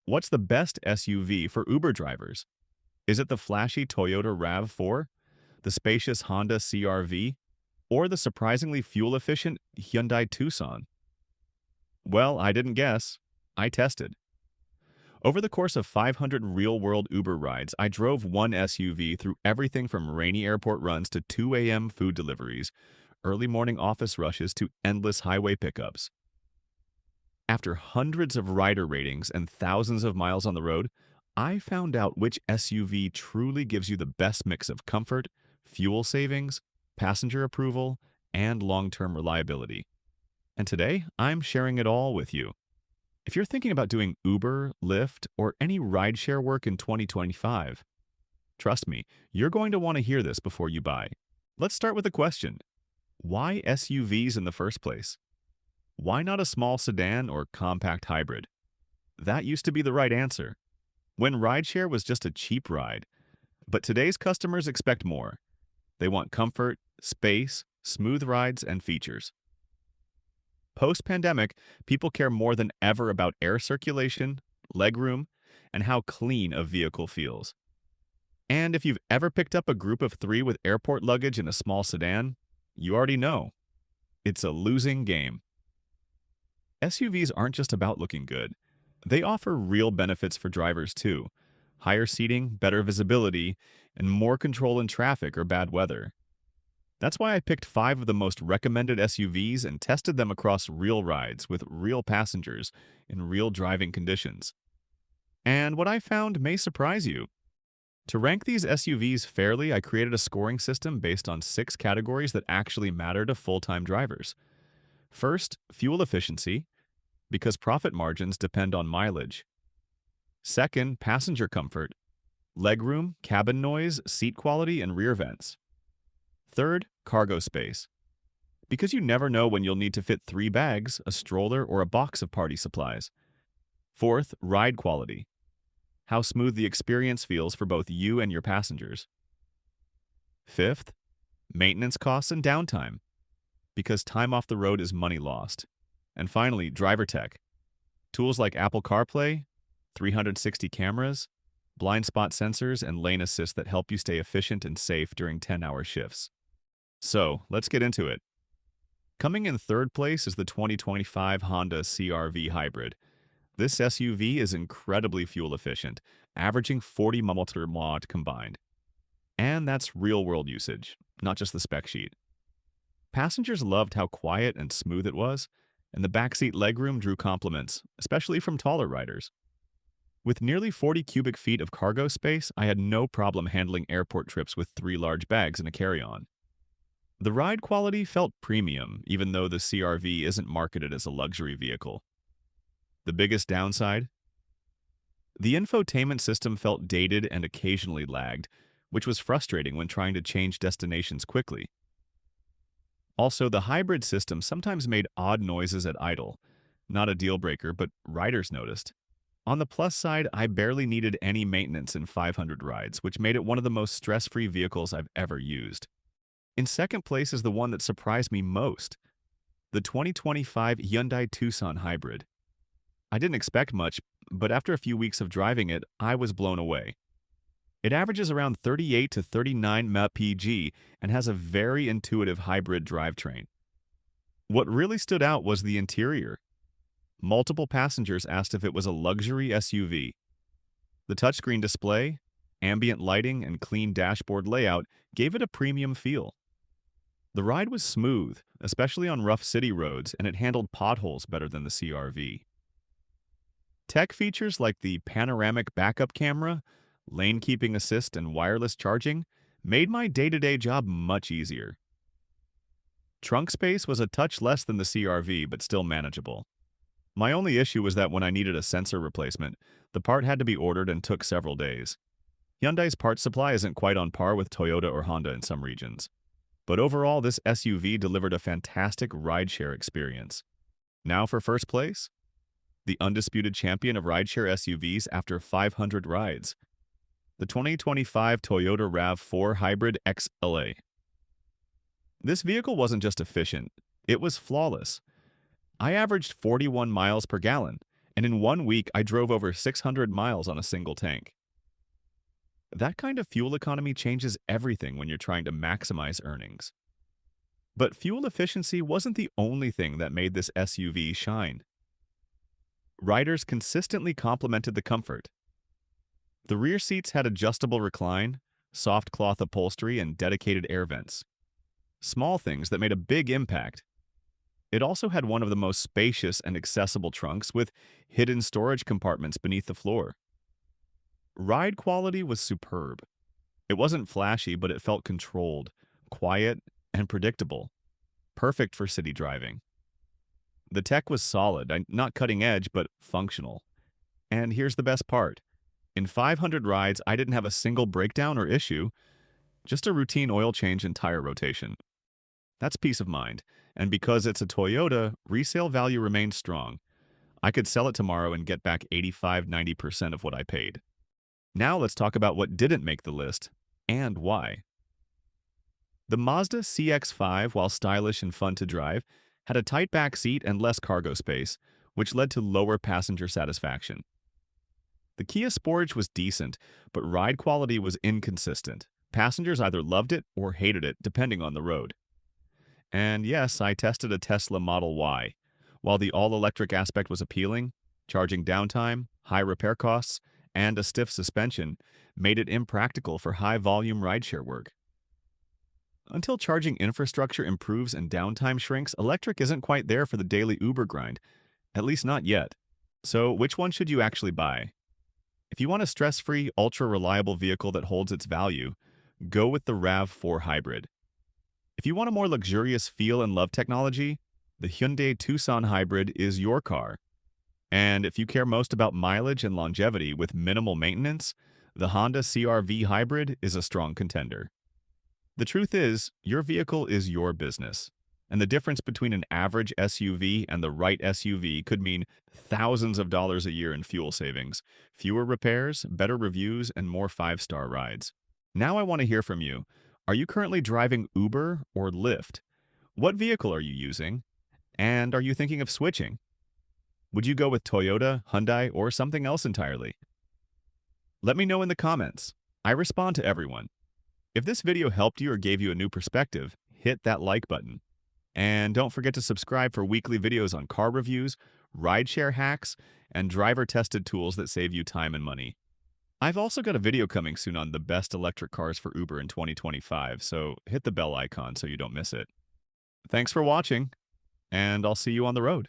What's the best SUV for Uber drivers? Is it the flashy Toyota RAV4, the spacious Honda CR-V, or the surprisingly fuel-efficient Hyundai Tucson? Well, I didn't guess. I tested. Over the course of 500 real-world Uber rides, I drove one SUV through everything from rainy airport runs to 2 a.m. food deliveries, early morning office rushes to endless highway pickups. After hundreds of rider ratings and thousands of miles on the road, I found out which SUV truly gives you the best mix of comfort, fuel savings, passenger approval, and long-term reliability. And today, I'm sharing it all with you. If you're thinking about doing Uber, Lyft, or any rideshare work in 2025, trust me, you're going to want to hear this before you buy. Let's start with a question. Why SUVs in the first place? Why not a small sedan or compact hybrid? That used to be the right answer, when rideshare was just a cheap ride. But today's customers expect more. They want comfort, space, smooth rides, and features. Post-pandemic, people care more than ever about air circulation, legroom, and how clean a vehicle feels. And if you've ever picked up a group of three with airport luggage in a small sedan, you already know. It's a losing game. SUVs aren't just about looking good. They offer real benefits for drivers too. Higher seating, better visibility, and more control in traffic or bad weather. That's why I picked 5 of the most recommended SUVs and tested them across real rides with real passengers in real driving conditions. And what I found may surprise you. To rank these SUVs fairly, I created a scoring system based on 6 categories that actually matter to full-time drivers. First, fuel efficiency, because profit margins depend on mileage. Second, passenger comfort, legroom, cabin noise, seat quality, and rear vents. Third, cargo space, because you never know when you'll need to fit 3 bags, a stroller, or a box of party supplies. Fourth, ride quality, how smooth the experience feels for both you and your passengers. Fifth, maintenance costs and downtime, because time off the road is money lost. And finally, driver tech, tools like Apple CarPlay, 360 cameras, blind spot sensors, and lane assist that help you stay efficient and safe during 10-hour shifts. So, let's get into it. Coming in third place is the 2025 Honda CR-V Hybrid. This SUV is incredibly fuel efficient, averaging 40 mph combined. And that's real-world usage, not just the spec sheet. Passengers loved how quiet and smooth it was, and the backseat legroom drew compliments, especially from taller riders. With nearly 40 cubic feet of cargo space, I had no problem handling airport trips with 3 large bags and a carry-on. The ride quality felt premium, even though the CR-V isn't marketed as a luxury vehicle. The biggest downside? The infotainment system felt dated and occasionally lagged, which was frustrating when trying to change destinations quickly. Also, the hybrid system sometimes made odd noises at idle. Not a deal breaker, but riders noticed. On the plus side, I barely needed any maintenance in 500 rides, which made it one of the most stress-free vehicles I've ever used. In second place is the one that surprised me most, the 2025 Hyundai Tucson Hybrid. I didn't expect much, but after a few weeks of driving it, I was blown away. It averages around 38 to 39 mpg and has a very intuitive hybrid drivetrain. What really stood out was the interior. Multiple passengers asked if it was a luxury SUV. The touchscreen display, ambient lighting, and clean dashboard layout gave it a premium feel. The ride was smooth, especially on rough city roads, and it handled potholes better than the CR-V. Tech features like the panoramic backup camera, lane keeping assist, and wireless charging made my day-to-day job much easier. Trunk space was a touch less than the CR-V, but still manageable. My only issue was that when I needed a sensor replacement, the part had to be ordered and took several days. Hyundai's parts supply isn't quite on par with Toyota or Honda in some regions. But overall, this SUV delivered a fantastic rideshare experience. Now for first place, the undisputed champion of rideshare SUVs after 500 rides, the 2025 Toyota RAV4 Hybrid XLA. This vehicle wasn't just efficient, it was flawless. I averaged 41 miles per gallon, And in 1 week, I drove over 600 miles on a single tank. That kind of fuel economy changes everything when you're trying to maximize earnings. But fuel efficiency wasn't the only thing that made this SUV shine. Riders consistently complimented the comfort. The rear seats had adjustable recline, soft cloth upholstery, and dedicated air vents. Small things that made a big impact. It also had one of the most spacious and accessible trunks with hidden storage compartments beneath the floor. Ride quality was superb. It wasn't flashy, but it felt controlled, quiet, and predictable. Perfect for city driving. The tech was solid, not cutting edge, but functional. And here's the best part. In 500 rides, I didn't have a single breakdown or issue, just a routine oil change and tire rotation. That's peace of mind. And because it's a Toyota, resale value remains strong. I could sell it tomorrow and get back 85–90% of what I paid. Now let's talk about what didn't make the list and why. The Mazda CX-5, while stylish and fun to drive, had a tight back seat and less cargo space, which led to lower passenger satisfaction. The Kia Sportage was decent, but ride quality was inconsistent. Passengers either loved it or hated it, depending on the road. And yes, I tested a Tesla Model Y. While the all-electric aspect was appealing, charging downtime, high repair costs, and a stiff suspension made it impractical for high-volume rideshare work. Until charging infrastructure improves and downtime shrinks, electric isn't quite there for the daily Uber grind, at least not yet. So which one should you actually buy? If you want a stress-free, ultra-reliable vehicle that holds its value, go with the RAV4 Hybrid. If you want a more luxurious feel and love technology, the Hyundai Tucson Hybrid is your car. And if you care most about mileage and longevity with minimal maintenance, the Honda CR-V Hybrid is a strong contender. The truth is, your vehicle is your business, and the difference between an average SUV and the right SUV could mean thousands of dollars a year in fuel savings, fewer repairs, better reviews, and more 5-star rides. Now I want to hear from you. Are you currently driving Uber or Lyft? What vehicle are you using? And are you thinking of switching? Would you go with Toyota, Hyundai, or something else entirely? Let me know in the comments. I respond to everyone. If this video helped you or gave you a new perspective, hit that like button. And don't forget to subscribe for weekly videos on car reviews, rideshare hacks, and driver-tested tools that save you time and money. I've also got a video coming soon on the best electric cars for Uber in 2025, so hit the bell icon so you don't miss it. Thanks for watching, and I'll see you on the road.